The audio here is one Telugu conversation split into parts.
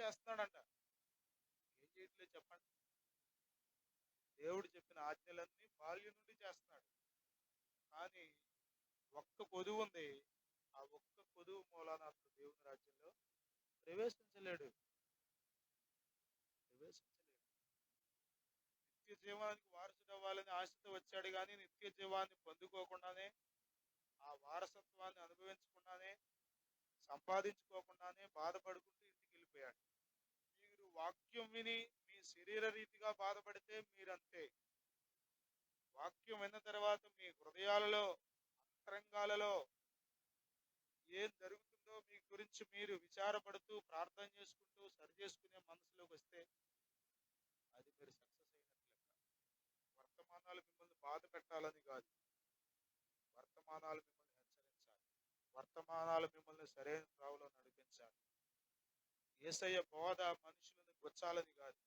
చేస్తున్నాడంట. ఏం చేయట్లేదు చెప్పండి? దేవుడు చెప్పిన ఆజ్ఞలన్నీ బాల్యం నుండి చేస్తున్నాడు. కానీ ఒక్క కొదువు ఉంది. ఆ ఒక్క కొదువు మూలాన అతను దేవుని రాజ్యంలో ప్రవేశించలేడు. నిత్య జీవానికి వారసుడు అవ్వాలని ఆశతో వచ్చాడు, కానీ నిత్య జీవాన్ని పొందుకోకుండానే, ఆ వారసత్వాన్ని అనుభవించకుండానే, సంపాదించుకోకుండానే బాధపడుకుంటూ ఇంటికి వెళ్ళిపోయాడు. మీరు వాక్యం విని మీ శరీర రీతిగా బాధపడితే మీరంతే. వాక్యం విన్న తర్వాత మీ హృదయాలలో, అంతరంగాలలో ఏం జరుగుతుందో మీ గురించి మీరు విచారపడుతూ, ప్రార్థన చేసుకుంటూ, సరి చేసుకునే మనసులోకి వస్తే అది మీరు సక్సెస్ అయినట్లే. వర్తమానాలు మిమ్మల్ని బాధ పెట్టాలని కాదు, వర్తమానాలు మిమ్మల్ని హెచ్చరించాలి, వర్తమానాలు మిమ్మల్ని సరైన త్రావులో నడిపించాలి. యేసయ్య బోధ మనుషులను గుచ్చాలని కాదు,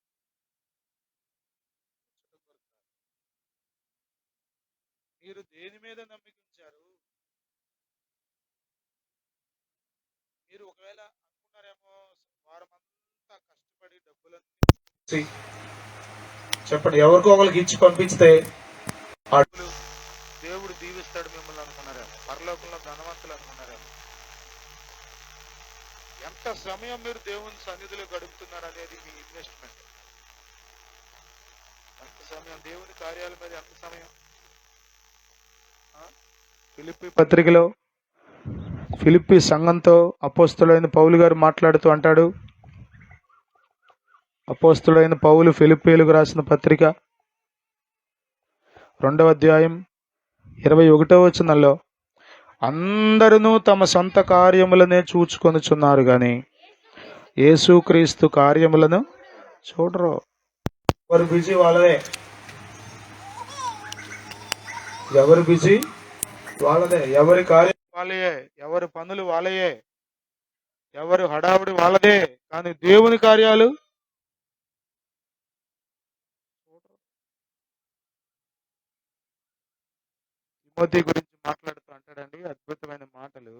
మీరు దేని మీద నమ్మిక ఉంచారు? మీరు ఒకవేళ అనుకున్నారేమో, వారమంతా కష్టపడి డబ్బులన్నీ చెప్పండి ఎవరికో ఒకరికి ఇచ్చి పంపిస్తే దేవుడు దీవిస్తాడు మిమ్మల్ని అనుకున్నారేమో, పరలోకంలో ధనవంతులు అనుకున్నారేమో. ఎంత సమయం మీరు దేవుని సన్నిధిలో గడుపుతున్నారు అనేది మీ ఇన్వెస్ట్మెంట్. ఎంత సమయం దేవుని కార్యాల మీద, ఎంత సమయం. ఫిలిప్పీ పత్రికలో ఫిలిప్పీ సంఘంతో అపోస్తులైన పౌలు గారు మాట్లాడుతూ అంటాడు. అపోస్తులైన పౌలు ఫిలిప్పీలకు రాసిన పత్రిక 2వ అధ్యాయం 21వ వచనంలో, అందరూ తమ సొంత కార్యములనే చూచుకొనుచున్నారు గాని యేసుక్రీస్తు కార్యములను చూడరు. ఎవరు బిజీ వాళ్ళదే, ఎవరు బిజీ వాళ్ళదే, ఎవరి కార్యం వాళ్ళయే, ఎవరి పనులు వాళ్ళయే, ఎవరు హడావుడి వాళ్ళదే. కానీ దేవుని కార్యాలు తిమోతి గురించి మాట్లాడుతూ అంటాడండి అద్భుతమైన మాటలు.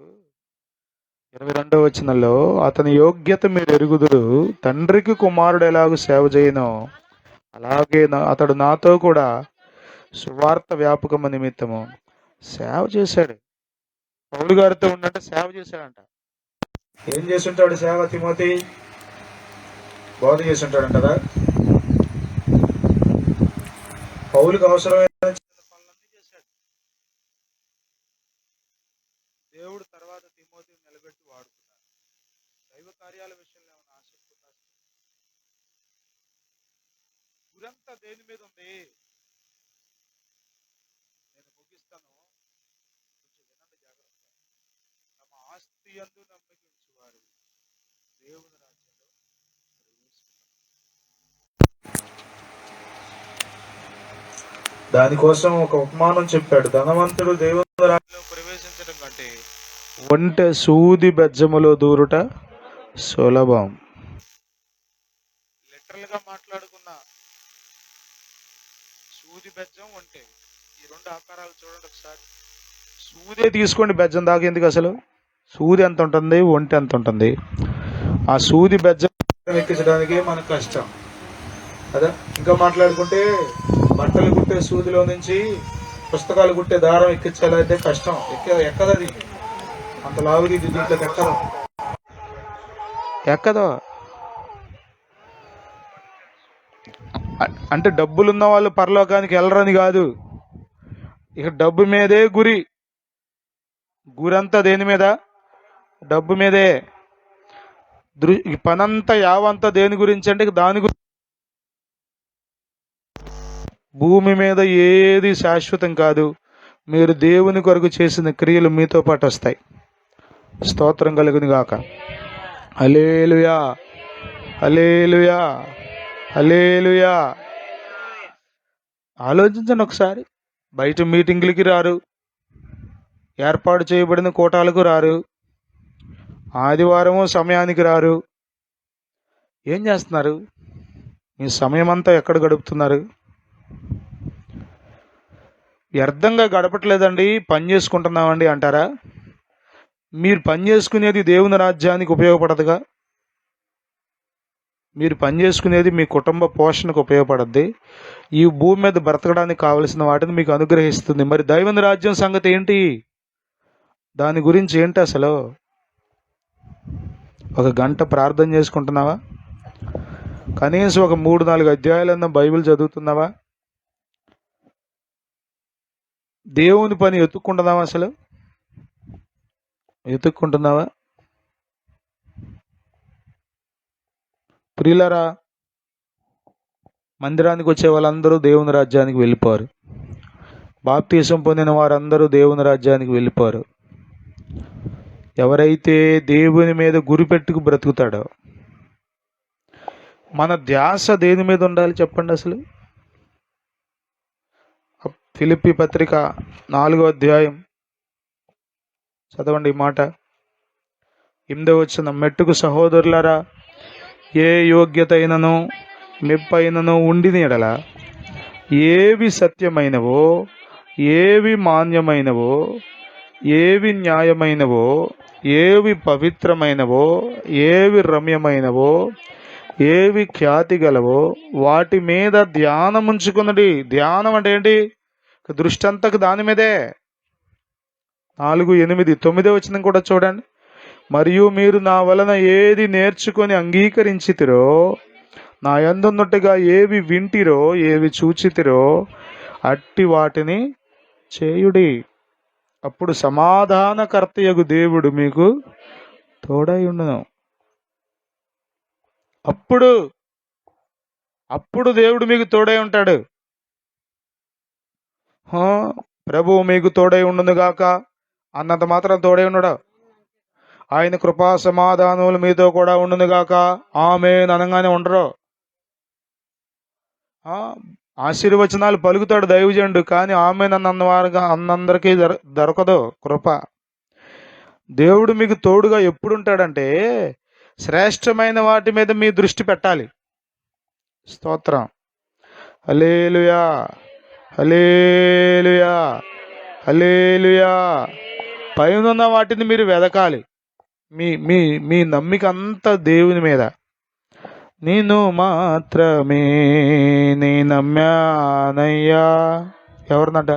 22వ వచనంలో, అతని యోగ్యత మీరు ఎరుగుదురు, తండ్రికి కుమారుడు ఎలాగూ సేవ చేయనో అలాగే అతడు నాతో కూడా సువార్త వ్యాపకము నిమిత్తము సేవ చేశాడు. పౌలు గారితో ఉన్నట్టు సేవ చేశాడంట. ఏం చేస్తుంటాడు సేవ? తిమోతి బోధ చేస్తుంటాడంట కదా. పౌలుకి అవసరమైన పనులన్నీ చేశాడు. దేవుడు తర్వాత తిమోతిని నిలబెట్టి వాడుకున్నాడు. దైవ కార్యాల విషయంలో ఏమైనా ఆసక్తి ఉందా? గురంతా దేని మీద ఉంది? నేను ముగిస్తాను, కొంచెం వినండి జాగ్రత్త. తమ ఆస్తి యందు నమ్మిక ఉంచువారు దేవుని రాజ్యంలో ప్రవేశిస్తారు. దానికోసం ఒక ఉపమానం చెప్పాడు. ధనవంతుడు దేవుని రాజ్యంలో ప్రవేశించడం కంటే ఒంటె సూది బెజ్జములో దూరుట సులభం. లిటరల్ గా మాట్లాడుకున్న సూది బెజ్జం, ఒంటె, ఈ రెండు ఆకారాలు చూడండి ఒకసారి. సూదే తీసుకోండి, బెజ్జం దాకా ఎందుకు అసలు? సూది ఎంత ఉంటుంది, ఒంటె ఎంత ఉంటుంది? ఆ సూది బెజ్జం ఎక్కించడానికి మనకు కష్టం కదా. ఇంకా మాట్లాడుకుంటే బట్టలు కుట్టే సూదిలో నుంచి పుస్తకాలు కుట్టే దారం ఎక్కించాలంటే కష్టం. ఎక్కదది, అంత లావుది దీంట్లోకి ఎక్కదో. అంటే డబ్బులున్న వాళ్ళు పరలోకానికి వెళ్ళరని కాదు, ఇక డబ్బు మీదే గురి. గురంతా దేని మీద? డబ్బు మీదే. పనంతా యావంతా దేని గురించి అంటే దాని గురించి. భూమి మీద ఏది శాశ్వతం కాదు. మీరు దేవుని కొరకు చేసిన క్రియలు మీతో పాటు వస్తాయి. స్తోత్రం కలుగును గాక. హల్లెలూయా, హల్లెలూయా, హల్లెలూయా. ఆలోచించండి ఒకసారి. బయట మీటింగులకి రారు, ఏర్పాటు చేయబడిన కూటాలకు రారు, ఆదివారము సమయానికి రారు. ఏం చేస్తున్నారు? మీ సమయం అంతా ఎక్కడ గడుపుతున్నారు? వ్యర్థంగా గడపట్లేదండి, పని చేసుకుంటున్నామండి అంటారా? మీరు పని చేసుకునేది దేవుని రాజ్యానికి ఉపయోగపడదుగా. మీరు పని చేసుకునేది మీ కుటుంబ పోషణకు ఉపయోగపడద్ది. ఈ భూమి మీద బ్రతకడానికి కావలసిన వాటిని మీకు అనుగ్రహిస్తుంది. మరి దైవ రాజ్యం సంగతి ఏంటి? దాని గురించి ఏంటి అసలు? ఒక గంట ప్రార్థన చేసుకుంటున్నావా? కనీసం ఒక 3-4 అధ్యాయాలన్నా బైబిల్ చదువుతున్నావా? దేవుని పని ఎత్తుక్కుంటున్నావా? అసలు ఎత్తుక్కుంటున్నావా? ప్రియులరా, మందిరానికి వచ్చే వాళ్ళందరూ దేవుని రాజ్యానికి వెళ్ళిపోరు. బాప్తీసం పొందిన వారందరూ దేవుని రాజ్యానికి వెళ్ళిపోరు. ఎవరైతే దేవుని మీద గురిపెట్టుకు బ్రతుకుతాడో, మన ధ్యాస దేని మీద ఉండాలి చెప్పండి అసలు? ఫిలిప్పీ పత్రిక 4వ అధ్యాయం చదవండి. ఈ మాట 8వ వచనం, మెట్టుకు సహోదరులారా, ఏ యోగ్యత అయినను మెప్పైనను ఉండిన ఎడల, ఏవి సత్యమైనవో, ఏవి మాన్యమైనవో, ఏవి న్యాయమైనవో, ఏవి పవిత్రమైనవో, ఏవి రమ్యమైనవో, ఏవి ఖ్యాతి గలవో, వాటి మీద ధ్యానం ఉంచుకున్నది. ధ్యానం అంటే ఏంటి? దృష్టి అంతకు దాని మీదే. 4:8, 9వ వచనం కూడా చూడండి. మరియు మీరు నా వలన ఏది నేర్చుకొని అంగీకరించితిరో, నా యందున్నట్టుగా ఏవి వింటిరో, ఏవి చూచితిరో, అట్టి వాటిని చేయుడి. అప్పుడు సమాధానకర్తయగు దేవుడు మీకు తోడై ఉండును. అప్పుడు దేవుడు మీకు తోడై ఉంటాడు. ప్రభువు మీకు తోడై ఉండును గాక అన్నంత మాత్రం తోడై ఉండడు. ఆయన కృపా సమాధానములు మీతో కూడా ఉండును గాక ఆమేన్ అనగానే ఉండరు. ఆశీర్వచనాలు పలుకుతాడు దైవజనుడు, కానీ ఆమేన్ అన్నవారుగా అన్నందరికీ దొరకదు కృప. దేవుడు మీకు తోడుగా ఎప్పుడు ఉంటాడంటే, శ్రేష్టమైన వాటి మీద మీ దృష్టి పెట్టాలి. స్తోత్రం. హల్లెలూయా, హల్లెలూయా, హల్లెలూయా. పైన వాటిని మీరు వెదకాలి. మీ మీ మీ నమ్మిక అంతా దేవుని మీద. నేను మాత్రమే నీ నమ్మానయ్యా. ఎవరినంట?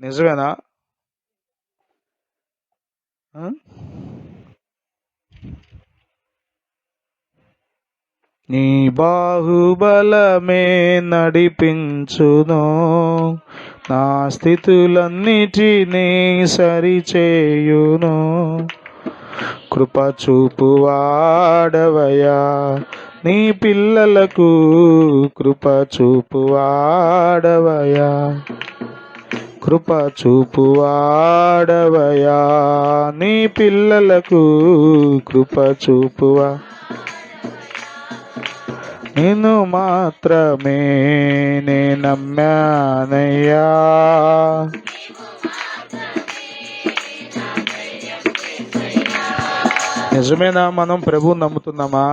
నిజమేనా? నీ బాహుబలమే నడిపించును, నా స్థితులన్నిటినీ సరిచేయును. కృప చూపువాడవయ్యా నీ పిల్లలకు, కృప చూపువాడవయ్యా, కృప చూపువాడవయ్యా నీ పిల్లలకు, కృప చూపువా. నిన్ను మాత్రమే నే నమ్మానయ్యా. నిజమేనా? మనం ప్రభువుని నమ్ముతున్నామా?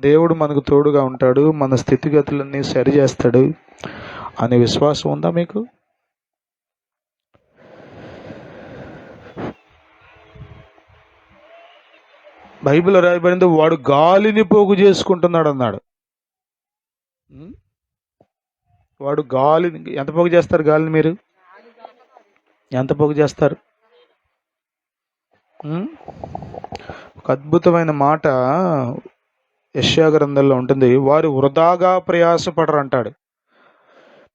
దేవుడు మనకు తోడుగా ఉంటాడు, మన స్థితిగతులన్నీ సరి చేస్తాడు అనే విశ్వాసం ఉందా మీకు? బైబిల్ రాయబడింది, వాడు గాలిని పోగు చేసుకుంటున్నాడు అన్నాడు. వాడు గాలిని ఎంత పోగు చేస్తారు? గాలిని మీరు ఎంత పోగు చేస్తారు? ఒక అద్భుతమైన మాట యెషయా గ్రంథంలో ఉంటుంది, వారు వృధాగా ప్రయాసపడరు అంటాడు.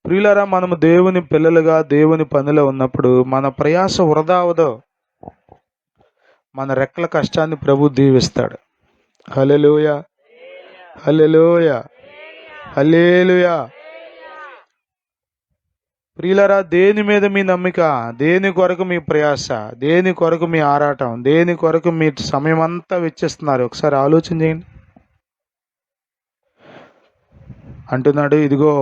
ప్రియులారా, మనము దేవుని పిల్లలుగా దేవుని పనిలో ఉన్నప్పుడు మన ప్రయాస వృధా అవదు. మన రెక్కల కష్టాన్ని ప్రభు దీవిస్తాడు. హల్లెలూయా, హల్లెలూయా, హల్లెలూయా. ప్రియులారా, దేని మీద మీ నమ్మిక? దేని కొరకు మీ ప్రయాస? దేని కొరకు మీ ఆరాటం? దేని కొరకు మీ సమయం అంతా వెచ్చిస్తున్నారు? ఒకసారి ఆలోచన చేయండి. అంటున్నాడు, ఇదిగో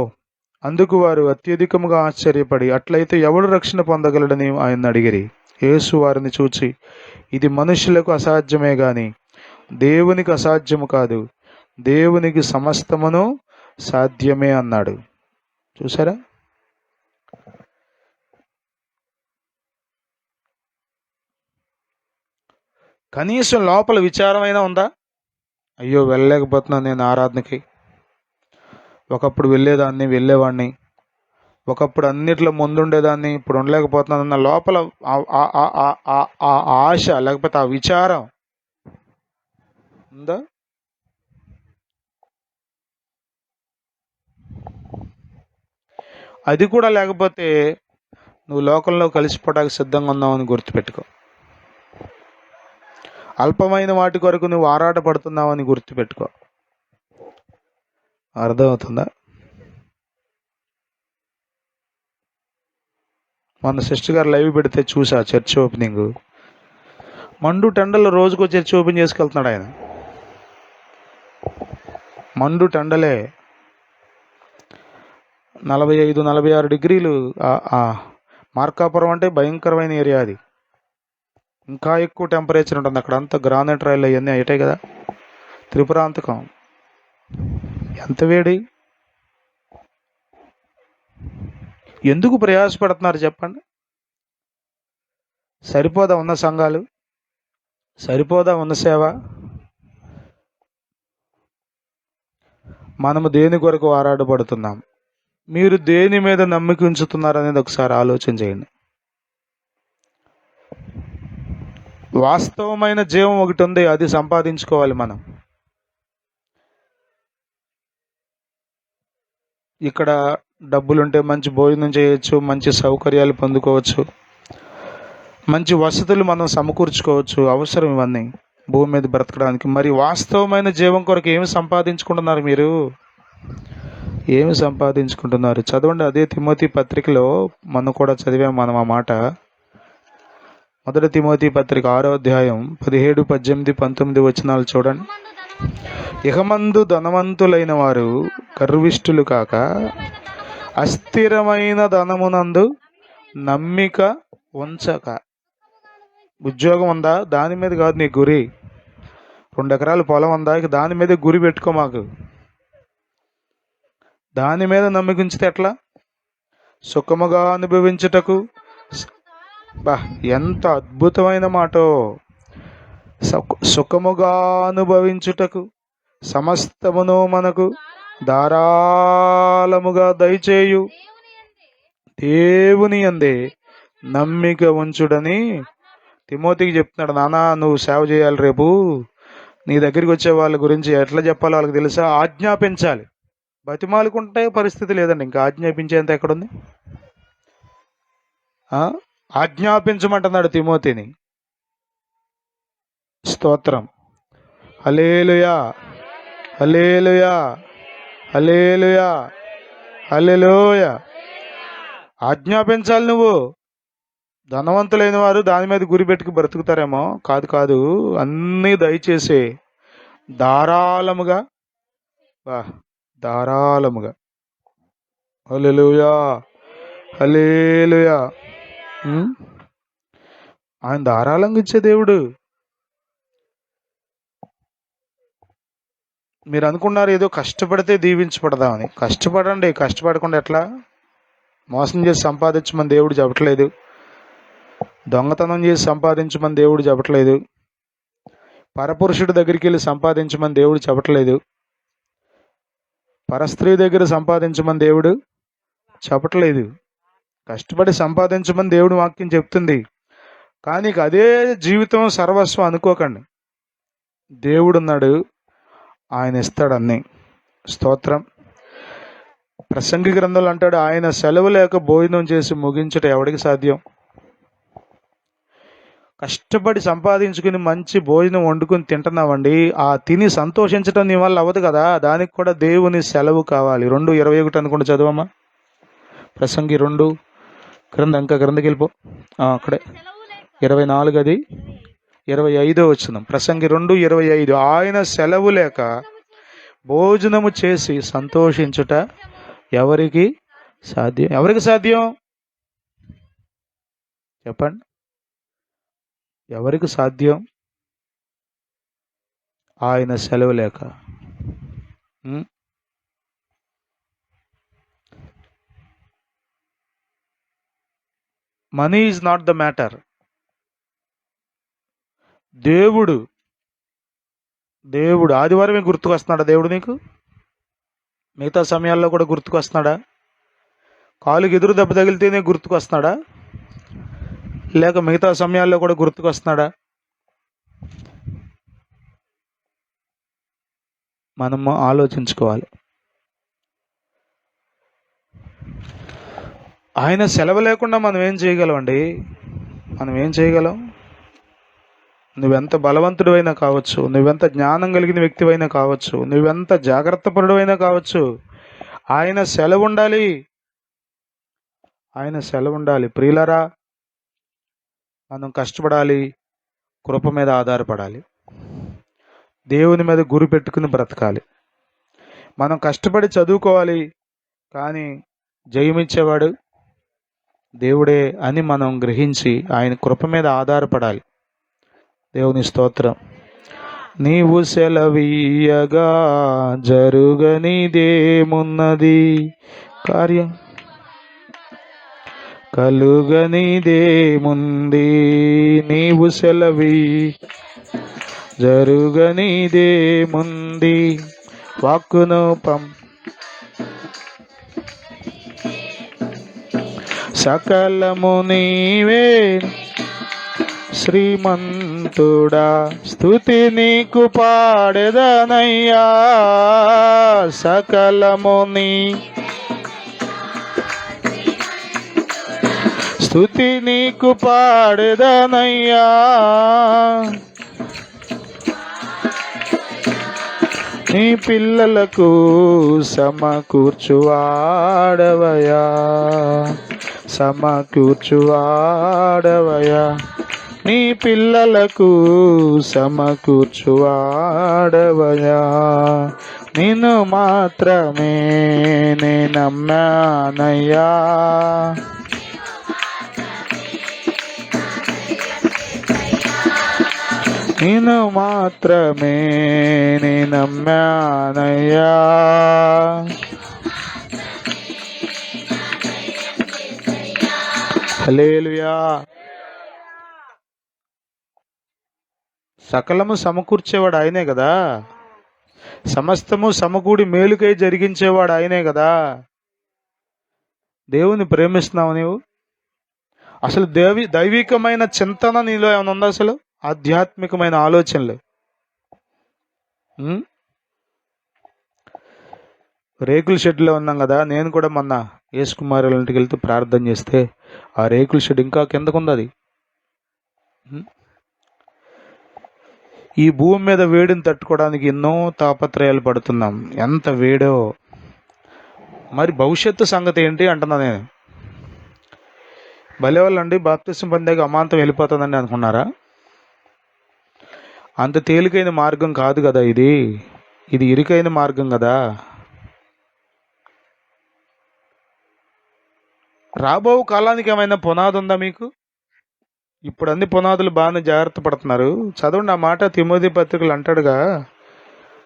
అందుకు వారు అత్యధికముగా ఆశ్చర్యపడి, అట్లయితే ఎవడు రక్షణ పొందగలడని ఆయన అడిగిరి. యేసు వారిని చూచి, ఇది మనుషులకు అసాధ్యమే గాని దేవునికి అసాధ్యము కాదు, దేవునికి సమస్తమును సాధ్యమే అన్నాడు. చూసారా? కనీసం లోపల విచారమైనా ఉందా? అయ్యో వెళ్ళలేకపోతున్నాను నేను ఆరాధనకి, ఒకప్పుడు వెళ్ళేవాడిని, ఒకప్పుడు అన్నిట్లో ముందుండేదాన్ని, ఇప్పుడు ఉండలేకపోతున్నాను అన్న లోపల ఆ ఆశ లేకపోతే ఆ విచారం ఉందా? అది కూడా లేకపోతే నువ్వు లోకంలో కలిసిపోవడానికి సిద్ధంగా ఉన్నావని గుర్తుపెట్టుకో. అల్పమైన వాటి కొరకు నువ్వు ఆరాటపడుతున్నావని గుర్తుపెట్టుకో. అర్థమవుతుందా? మన సిస్టర్ గారు లైవ్ పెడితే చూసా, చర్చ్ ఓపెనింగ్. మండు టెండలు రోజుకో చర్చ్ ఓపెన్ చేసుకెళ్తున్నాడు ఆయన. మండు టెండలే 45-46 డిగ్రీలు. మార్కాపురం అంటే భయంకరమైన ఏరియా అది. ఇంకా ఎక్కువ టెంపరేచర్ ఉంటుంది అక్కడ. అంతా గ్రానైట్ రాయిలు అవన్నీ అయిటాయి కదా, త్రిపురాంతకం. ఎంత వేడి! ఎందుకు ప్రయాసపడుతున్నారు చెప్పండి? సరిపోదా ఉన్న సంఘాలు? సరిపోదా ఉన్న సేవ? మనము దేని కొరకు ఆరాటపడుతున్నాం? మీరు దేని మీద నమ్మిక ఉంచుతున్నారు అనేది ఒకసారి ఆలోచన చేయండి. వాస్తవమైన జీవం ఒకటి ఉంది, అది సంపాదించుకోవాలి మనం. ఇక్కడ డబ్బులుంటే మంచి భోజనం చేయొచ్చు, మంచి సౌకర్యాలు పొందుకోవచ్చు, మంచి వసతులు మనం సమకూర్చుకోవచ్చు. అవసరం ఇవన్నీ భూమి మీద బ్రతకడానికి. మరి వాస్తవమైన జీవం కొరకు ఏమి సంపాదించుకుంటున్నారు మీరు? ఏమి సంపాదించుకుంటున్నారు? చదవండి. అదే తిమోతి పత్రికలో మనం కూడా చదివాం మనం ఆ మాట. 1 తిమోతి పత్రిక 6వ అధ్యాయం 17, 18, 19 వచనాలు చూడండి. ఇహమందు ధనవంతులైన వారు గర్విష్ఠులు కాక అస్థిరమైన ధనమునందు నమ్మిక ఉంచక. ఉద్యోగం ఉందా? దాని మీద కాదు నీ గురి. 2 ఎకరాల పొలం ఉందా? ఇక దాని మీద గురి పెట్టుకో. మాకు దాని మీద నమ్మిక ఉంచితే ఎట్లా? సుఖముగా అనుభవించుటకు. ఎంత అద్భుతమైన మాటో! సుఖముగా అనుభవించుటకు సమస్తమును మనకు ధారాళముగా దయచేయు దేవుని యందే నమ్మిక ఉంచుడని తిమోతికి చెప్తున్నాడు. నానా, నువ్వు సేవ చేయాలి. రేపు నీ దగ్గరికి వచ్చే వాళ్ళ గురించి ఎట్లా చెప్పాలో వాళ్ళకి తెలుసా? ఆజ్ఞాపించాలి. బతిమాలుకుంటే పరిస్థితి లేదండి. ఇంకా ఆజ్ఞాపించేంత ఎక్కడుంది? ఆజ్ఞాపించమంటున్నాడు తిమోతిని. స్తోత్రం. హల్లెలూయా, హల్లెలూయా, హల్లెలూయా, హల్లెలూయా. ఆజ్ఞాపించాలి నువ్వు. ధనవంతులైన వారు దాని మీద గురి పెట్టుకు బ్రతుకుతారేమో. కాదు కాదు, అన్నీ దయచేసి ధారాళముగా, ధారాళముగా. హల్లెలూయా, హల్లెలూయా. ఆయన ధారాళంగా ఇచ్చే దేవుడు. మీరు అనుకున్నారు ఏదో కష్టపడితే దీవించబడదామని. కష్టపడండి. కష్టపడకుండా ఎట్లా? మోసం చేసి సంపాదించమని దేవుడు చెప్పట్లేదు. దొంగతనం చేసి సంపాదించమని దేవుడు చెప్పట్లేదు. పరపురుషుడి దగ్గరికి వెళ్ళి సంపాదించమని దేవుడు చెప్పట్లేదు. పరస్త్రీ దగ్గర సంపాదించమని దేవుడు చెప్పట్లేదు. కష్టపడి సంపాదించమని దేవుడు వాక్యం చెప్తుంది. కానీ అదే జీవితం సర్వస్వం అనుకోకండి. దేవుడున్నాడు, ఆయన ఇస్తాడు అన్నీ. స్తోత్రం. ప్రసంగి గ్రంథంలో అంటాడు, ఆయన సెలవు లేక భోజనం చేసి ముగించుట ఎవడికి సాధ్యం? కష్టపడి సంపాదించుకుని మంచి భోజనం వండుకుని తింటున్నావండి. ఆ తిని సంతోషించడం నీ వల్ల అవ్వదు కదా. దానికి కూడా దేవుని సెలవు కావాలి. 2:21 అనుకుంటా చదవమ్మా. ప్రసంగి 2 ఇంకా గ్రంథకి వెళ్ళిపో. అక్కడే 24, అది 25 వచ్చిన. ప్రసంగి 2:25. ఆయన సెలవు లేక భోజనము చేసి సంతోషించుట ఎవరికి సాధ్యం? ఎవరికి సాధ్యం చెప్పండి? ఎవరికి సాధ్యం? ఆయన సెలవు లేక. Money is not the matter. దేవుడు దేవుడు ఆదివారమే గుర్తుకొస్తున్నాడా దేవుడు నీకు? మిగతా సమయాల్లో కూడా గుర్తుకొస్తున్నాడా? కాలుకి ఎదురు దెబ్బ తగిలితేనే గుర్తుకొస్తున్నాడా, లేక మిగతా సమయాల్లో కూడా గుర్తుకొస్తున్నాడా? మనము ఆలోచించుకోవాలి. ఆయన సెలవు లేకుండా మనం ఏం చేయగలమండి? మనం ఏం చేయగలం? నువ్వెంత బలవంతుడివైనా కావచ్చు, నువ్వెంత జ్ఞానం కలిగిన వ్యక్తివైనా కావచ్చు, నువ్వెంత జాగ్రత్తపరుడైనా కావచ్చు, ఆయన సెలవు ఉండాలి. ఆయన సెలవు ఉండాలి. ప్రియులరా, మనం కష్టపడాలి, కృప మీద ఆధారపడాలి, దేవుని మీద గురి పెట్టుకుని బ్రతకాలి. మనం కష్టపడి చదువుకోవాలి, కానీ జయమిచ్చేవాడు దేవుడే అని మనం గ్రహించి ఆయన కృప మీద ఆధారపడాలి. దేవుని స్తోత్రం. నీవు సెలవీయగా జరుగనిదేమున్నది, కార్యం కలుగనిదేముంది. నీవు సెలవి జరుగనిదేముంది. వాక్కును సకలము నీవే శ్రీమంతుడా, స్తుతి నీకు పాడెదనయ్యా. సకలము నీ స్తుతి నీకు పాడెదనయ్యా. నీ పిల్లలకు సమకూర్చువాడవయా, సమకూర్చువాడవయా. నీ పిల్లలకు సమకూర్చువాడవయా. నిన్ను మాత్రమే నే నమ్మానయ్యా. నిన్ను మాత్రమే నే నమ్మానయ్యా. హల్లెలూయా. సకలము సమకూర్చేవాడు ఆయనే కదా. సమస్తము సమకూడి మేలుకై జరిగించేవాడు ఆయనే కదా. దేవుని ప్రేమిస్తున్నావు నీవు? అసలు దైవికమైన చింతన నీలో ఏమైనా ఉందా? అసలు ఆధ్యాత్మికమైన ఆలోచనలు? రేకుల షెడ్లో ఉన్నాం కదా. నేను కూడా మొన్న యేసుకుమారుల ఇంటికి వెళ్తూ ప్రార్థన చేస్తే ఆ రేకుల షెడ్ ఇంకా కిందకుంది. అది ఈ భూమి మీద వేడిని తట్టుకోవడానికి ఎన్నో తాపత్రయాలు పడుతున్నాం. ఎంత వేడో. మరి భవిష్యత్తు సంగతి ఏంటి అంటున్నా నేను. భలేవాళ్ళండి, బాప్తిసం పొందాక అమాంతం వెళ్ళిపోతుందండి అనుకున్నారా? అంత తేలికైన మార్గం కాదు కదా ఇది. ఇది ఇరుకైన మార్గం కదా. రాబో కాలానికి ఏమైనా పునాది ఉందా మీకు? ఇప్పుడు అన్ని పునాదులు బాగానే జాగ్రత్త పడుతున్నారు. చదవండి ఆ మాట. తిమోథీ పత్రికలు అంటాడుగా,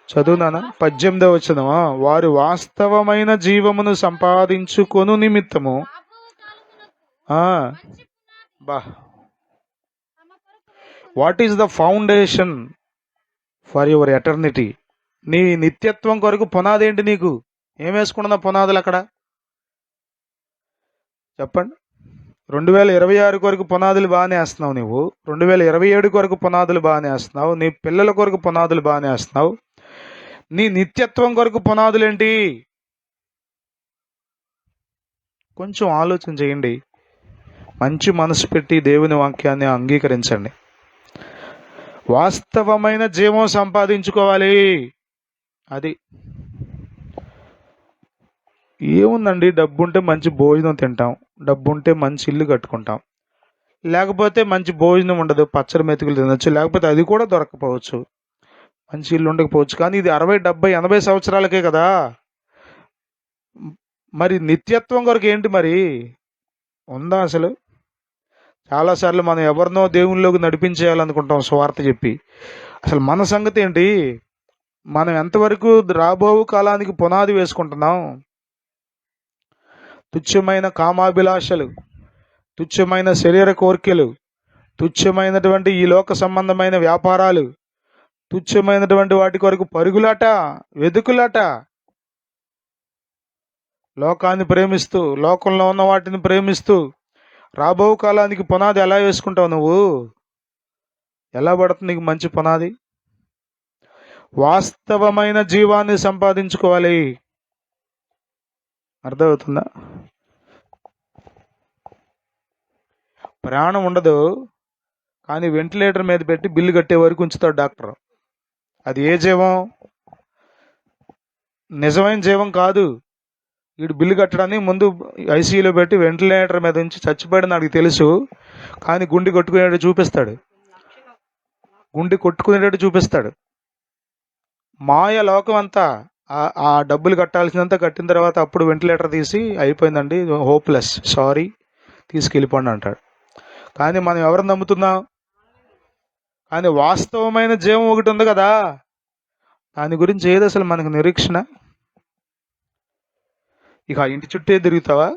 చదువునానా? 18వ వచనమా, వారు వాస్తవమైన జీవమును సంపాదించుకొను నిమిత్తము what is the foundation for your eternity? నీ నిత్యత్వం కొరకు పునాది ఏంటి? నీకు ఏం వేసుకున్న పునాదులు అక్కడ చెప్పండి. 2026 కొరకు పునాదులు బాగానే వేస్తున్నావు నువ్వు. 2027 కొరకు పునాదులు బాగానే వేస్తున్నావు. నీ పిల్లల కొరకు పునాదులు బాగానే వేస్తున్నావు. నీ నిత్యత్వం కొరకు పునాదులు ఏంటి? కొంచెం ఆలోచన చేయండి. మంచి మనసు పెట్టి దేవుని వాక్యాన్ని అంగీకరించండి. వాస్తవమైన జీవం సంపాదించుకోవాలి. అది ఏముందండి, డబ్బు ఉంటే మంచి భోజనం తింటాం, డబ్బు ఉంటే మంచి ఇల్లు కట్టుకుంటాం, లేకపోతే మంచి భోజనం ఉండదు, పచ్చడి మెతుకులు తినచ్చు, లేకపోతే అది కూడా దొరకపోవచ్చు, మంచి ఇల్లు ఉండకపోవచ్చు. కానీ ఇది 60, 70, 80 సంవత్సరాలకే కదా. మరి నిత్యత్వం కొరకు ఏంటి మరి ఉందా అసలు? చాలాసార్లు మనం ఎవరినో దేవునిలోకి నడిపించేయాలనుకుంటాం సువార్త చెప్పి. అసలు మన సంగతి ఏంటి? మనం ఎంతవరకు రాబో కాలానికి పునాది వేసుకుంటున్నాం? తుచ్చమైన కామాభిలాషలు, తుచ్చమైన శరీర కోరికలు, తుచ్చమైనటువంటి ఈ లోక సంబంధమైన వ్యాపారాలు, తుచ్చమైనటువంటి వాటి కొరకు పరుగులాట, వెదుకులాట, లోకాన్ని ప్రేమిస్తూ, లోకంలో ఉన్న వాటిని ప్రేమిస్తూ రాబో కాలానికి పునాది ఎలా వేసుకుంటావు నువ్వు? ఎలా పడుతుంది నీకు మంచి పునాది? వాస్తవమైన జీవాన్ని సంపాదించుకోవాలి. అర్థమవుతుందా? ప్రాణం ఉండదు, కానీ వెంటిలేటర్ మీద పెట్టి బిల్లు కట్టే వరకు ఉంచుతాడు డాక్టర్. అది ఏ జీవం? నిజమైన జీవం కాదు. వీడు బిల్లు కట్టడానికి ముందు ఐసీయూలో పెట్టి వెంటిలేటర్ మీద ఉంచి చచ్చిపోయాడు నాకు తెలుసు, కానీ గుండె కొట్టుకునేటట్టు చూపిస్తాడు. గుండె కొట్టుకునేటట్టు చూపిస్తాడు. మాయ లోకం అంతా. ఆ డబ్బులు కట్టాల్సినంత కట్టిన తర్వాత అప్పుడు వెంటిలేటర్ తీసి అయిపోయిందండి, హోప్లెస్, సారీ, తీసుకెళ్ళిపోండి అంటాడు. కానీ మనం ఎవరు నమ్ముతున్నాం? కానీ వాస్తవమైన జీవం ఒకటి ఉంది కదా, దాని గురించి ఏది అసలు మనకు నిరీక్షణ? ఇక ఆ ఇంటి చుట్టే తిరుగుతావా?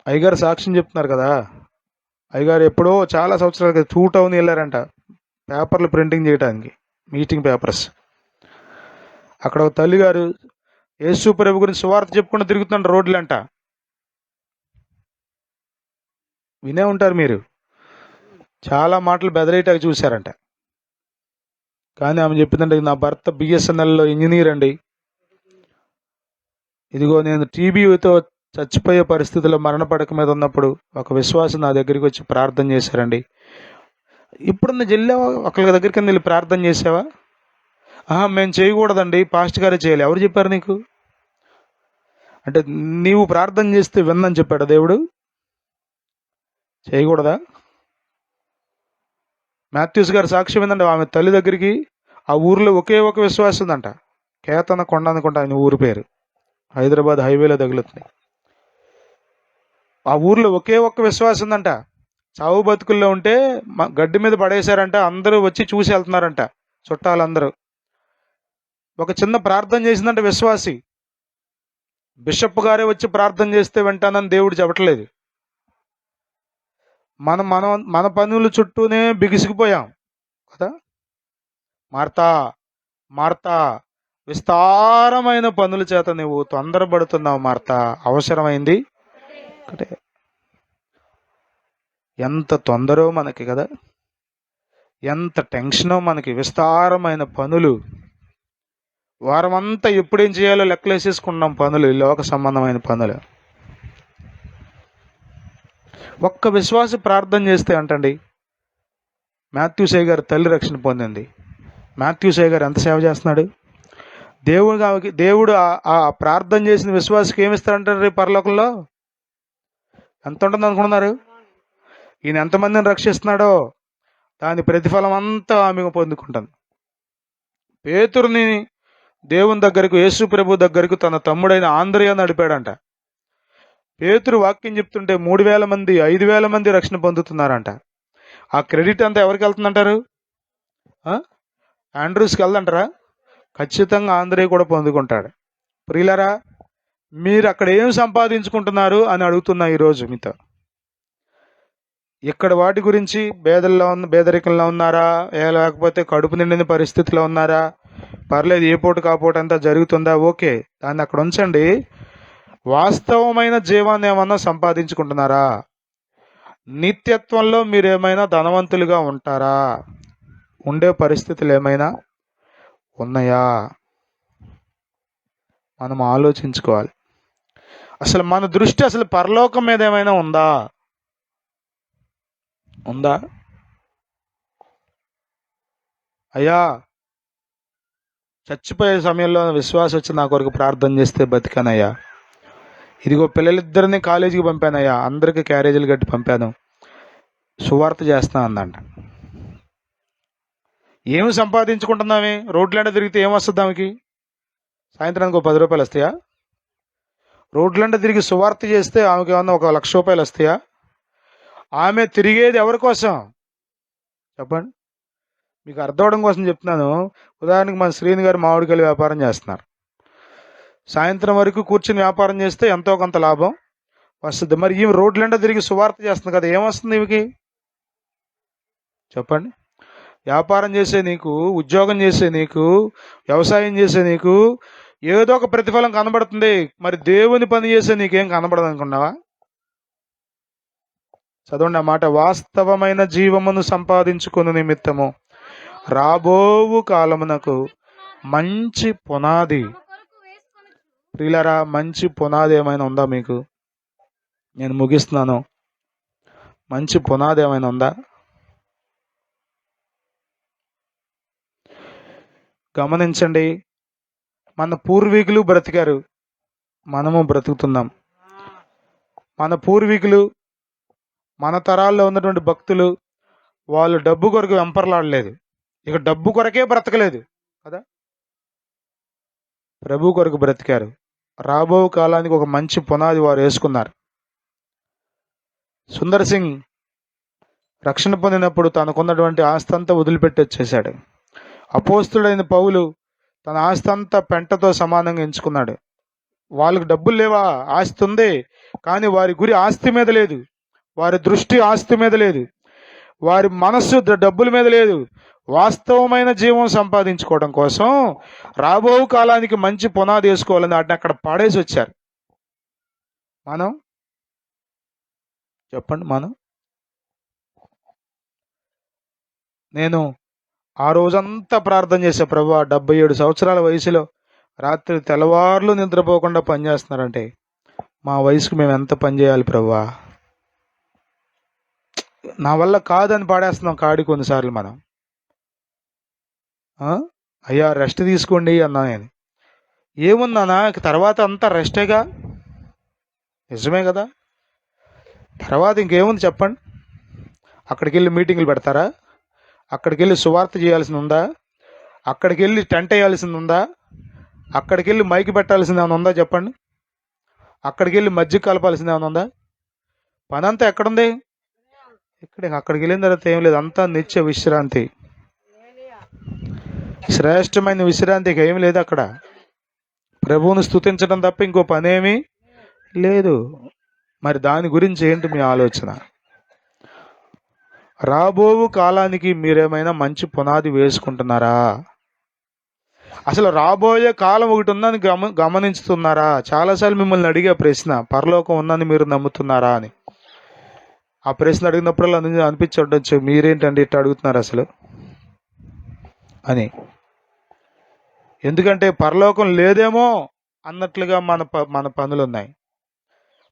అయ్యగారు సాక్ష్యం చెప్తున్నారు కదా, అయ్యగారు ఎప్పుడో చాలా సంవత్సరాలు 2 టౌన్ వెళ్ళారంట పేపర్లు ప్రింటింగ్ చేయడానికి, మీటింగ్ పేపర్స్. అక్కడ ఒక తల్లిగారు యేసు ప్రభు గురించి సువార్త చెప్పుకుంటూ తిరుగుతుంట రోడ్లంట. వినే ఉంటారు మీరు, చాలా మాటలు బెదరేటాకి చూశారంట. కానీ ఆమె చెప్పిందంటే, నా భర్త బిఎస్ఎన్ఎల్లో ఇంజనీర్ అండి, ఇదిగో నేను టీబీతో చచ్చిపోయే పరిస్థితిలో మరణ పడక మీద ఉన్నప్పుడు ఒక విశ్వాసం నా దగ్గరికి వచ్చి ప్రార్థన చేశారండి. ఇప్పుడున్న జిల్లావా ఒకళ్ళ దగ్గరికి వెళ్ళి ప్రార్థన చేసావా? మేము చేయకూడదండి, పాస్టర్ గారే చేయాలి. ఎవరు చెప్పారు నీకు? అంటే నీవు ప్రార్థన చేస్తే విన్నని చెప్పాడు దేవుడు? చేయకూడదా? మాథ్యూస్ గారు సాక్ష్యం ఏంటంటే, ఆమె తల్లి దగ్గరికి ఆ ఊర్లో ఒకే ఒక విశ్వాసం ఉందంట, కేతన కొండ అనుకుంటా ఆయన ఊరి పేరు, హైదరాబాద్ హైవేలో తగులుతుంది. ఆ ఊర్లో ఒకే ఒక్క విశ్వాసం ఉందంట. చావు బతుకుల్లో ఉంటే గడ్డి మీద పడేశారంట, అందరూ వచ్చి చూసి వెళ్తున్నారంట, చుట్టాలందరూ. ఒక చిన్న ప్రార్థన చేసిందంటే విశ్వాసి. బిషప్ గారే వచ్చి ప్రార్థన చేస్తే వింటానని దేవుడు చెప్పట్లేదు. మనం మనం మన పనుల చుట్టూనే బిగిసిగిపోయాం కదా. మార్తా మార్తా, విస్తారమైన పనుల చేత నువ్వు తొందరపడుతున్నావు మార్తా, అవసరమైంది ఒకటే. ఎంత తొందరో మనకి కదా, ఎంత టెన్షనో మనకి. విస్తారమైన పనులు, వారమంతా ఎప్పుడేం చేయాలో లెక్కలేసేసుకున్నాం పనులు, లోక సంబంధమైన పనులు. ఒక్క విశ్వాస ప్రార్థన చేస్తే అంటండి, మాథ్యూసయ్య గారు తల్లి రక్షణ పొందింది. మాథ్యూసయ్య గారు ఎంత సేవ చేస్తున్నాడు? దేవుడు ఆ ప్రార్థన చేసిన విశ్వాసకి ఏమిస్తారంటారు రేపు పరలోకంలో? ఎంత ఉంటుంది అనుకుంటున్నారు? ఈయన ఎంతమందిని రక్షిస్తున్నాడో దాని ప్రతిఫలం అంతా ఆమె పొందుకుంటుంది. పేతురుని దేవుని దగ్గరకు, యేసు ప్రభు దగ్గరకు తన తమ్ముడైన ఆంద్రయ నడిపాడంట. పేతురు వాక్యం చెప్తుంటే 3000 మంది 5000 మంది రక్షణ పొందుతున్నారంట. ఆ క్రెడిట్ అంతా ఎవరికి వెళ్తుందంటారు? ఆండ్రూస్కి వెళ్దంటారా? ఖచ్చితంగా ఆంద్రయ కూడా పొందుకుంటాడు. ప్రియులారా, మీరు అక్కడ ఏం సంపాదించుకుంటున్నారు అని అడుగుతున్నా ఈరోజు మీతో. ఇక్కడ వాటి గురించి పేదరికంలో ఉన్నారా, లేకపోతే కడుపు నిండిన పరిస్థితిలో ఉన్నారా? పర్లేదు, ఏ పూట కాపోట అంతా జరుగుతుందా? ఓకే, దాన్ని అక్కడ ఉంచండి. వాస్తవమైన జీవాన్ని ఏమన్నా సంపాదించుకుంటున్నారా? నిత్యత్వంలో మీరు ఏమైనా ధనవంతులుగా ఉంటారా? ఉండే పరిస్థితులు ఏమైనా ఉన్నాయా? మనం ఆలోచించుకోవాలి. అసలు మన దృష్టి అసలు పరలోకం మీద ఏమైనా ఉందా? అయ్యా, చచ్చిపోయే సమయంలో విశ్వాసం వచ్చి నా కొరకు ప్రార్థన చేస్తే బతికానయ్యా. ఇదిగో పిల్లలిద్దరిని కాలేజీకి పంపానయ్యా, అందరికీ క్యారేజీలు కట్టి పంపాను, సువార్త చేస్తున్నా అందంట. ఏమి సంపాదించుకుంటున్నామే? రోడ్లంటే తిరిగితే ఏమొస్తుంది ఆమెకి? సాయంత్రానికి ఒక 10 రూపాయలు వస్తాయా? రోడ్లంటే తిరిగి సువార్త చేస్తే ఆమెకి ఏమన్నా 1,00,000 రూపాయలు వస్తాయా? ఆమె తిరిగేది ఎవరి కోసం చెప్పండి? మీకు అర్థం అవడం కోసం చెప్తున్నాను. ఉదాహరణకి మన శ్రీని గారు మామిడికాయలు వ్యాపారం చేస్తున్నారు. సాయంత్రం వరకు కూర్చుని వ్యాపారం చేస్తే ఎంతో కొంత లాభం, వస్తుంది. మరి ఈమె రోడ్లంటే తిరిగి సువార్త చేస్తుంది కదా, ఏమొస్తుంది ఈమెకి చెప్పండి? వ్యాపారం చేసే నీకు, ఉద్యోగం చేసే నీకు, వ్యవసాయం చేసే నీకు ఏదో ఒక ప్రతిఫలం కనబడుతుంది. మరి దేవుని పని చేసే నీకేం కనబడదు అనుకున్నావా? చదవండి ఆ మాట. వాస్తవమైన జీవమును సంపాదించుకుని నిమిత్తము రాబోవు కాలమునకు మంచి పునాది. ప్రియులారా, మంచి పునాది ఏమైనా ఉందా మీకు? నేను ముగిస్తున్నాను. మంచి పునాది ఏమైనా ఉందా? గమనించండి. మన పూర్వీకులు బ్రతికారు, మనము బ్రతుకుతున్నాం. మన పూర్వీకులు, మన తరాల్లో ఉన్నటువంటి భక్తులు, వాళ్ళు డబ్బు కొరకు వెంపర్లాడలేదు, ఇక డబ్బు కొరకే బ్రతకలేదు కదా, ప్రభు కొరకు బ్రతికారు. రాబో కాలానికి ఒక మంచి పునాది వారు వేసుకున్నారు. సుందర్ సింగ్ రక్షణ పొందినప్పుడు తనకున్నటువంటి ఆస్తి అంతా వదిలిపెట్టి వచ్చేసాడు. అపోస్తుడైన పౌలు తన ఆస్తి అంతా పెంటతో సమానంగా ఎంచుకున్నాడు. వాళ్ళకి డబ్బులు లేవా? ఆస్తి ఉంది, కానీ వారి గురి ఆస్తి మీద లేదు, వారి దృష్టి ఆస్తి మీద లేదు, వారి మనస్సు డబ్బుల మీద లేదు. వాస్తవమైన జీవం సంపాదించుకోవడం కోసం రాబో కాలానికి మంచి పునాది వేసుకోవాలని వాటిని అక్కడ పాడేసి వచ్చారు. మనం చెప్పండి, నేను ఆ రోజంతా ప్రార్థన చేశా, ప్రభు 77 సంవత్సరాల వయసులో రాత్రి తెల్లవార్లు నిద్రపోకుండా పనిచేస్తున్నారంటే మా వయసుకు మేము ఎంత పని చేయాలి ప్రభువా? నా వల్ల కాదని పాడేస్తున్నాం కాడి కొన్నిసార్లు మనం. అయ్యా రెస్ట్ తీసుకోండి అన్నా నేను. ఏముందన్నా, తర్వాత అంతా రెస్టేగా, నిజమే కదా. తర్వాత ఇంకేముంది చెప్పండి? అక్కడికి వెళ్ళి మీటింగులు పెడతారా? అక్కడికి వెళ్ళి సువార్త చేయాల్సింది ఉందా? అక్కడికి వెళ్ళి టెంట్ వేయాల్సింది ఉందా? అక్కడికి వెళ్ళి మైకి పెట్టాల్సింది ఏమైనా ఉందా చెప్పండి? అక్కడికి వెళ్ళి మజ్జిగ కలపాల్సింది ఏమైనా ఉందా? పని అంతా ఎక్కడుంది? అక్కడికి వెళ్ళిన తర్వాత ఏం లేదు, అంతా నిత్య విశ్రాంతి, శ్రేష్టమైన విశ్రాంతికి ఏం లేదు అక్కడ. ప్రభువును స్తుతించడం తప్ప ఇంకో పనేమీ లేదు. మరి దాని గురించి ఏంటి మీ ఆలోచన? రాబోవు కాలానికి మీరేమైనా మంచి పునాది వేసుకుంటున్నారా? అసలు రాబోయే కాలం ఒకటి ఉందని గమనించుతున్నారా? చాలాసార్లు మిమ్మల్ని అడిగే ప్రశ్న, పరలోకం ఉందని మీరు నమ్ముతున్నారా అని. ఆ ప్రశ్న అడిగినప్పుడల్లా అనిపించి ఉండొచ్చు, మీరేంటండి ఇట్లా అడుగుతున్నారు అసలు అని. ఎందుకంటే పరలోకం లేదేమో అన్నట్లుగా మన పనులు ఉన్నాయి,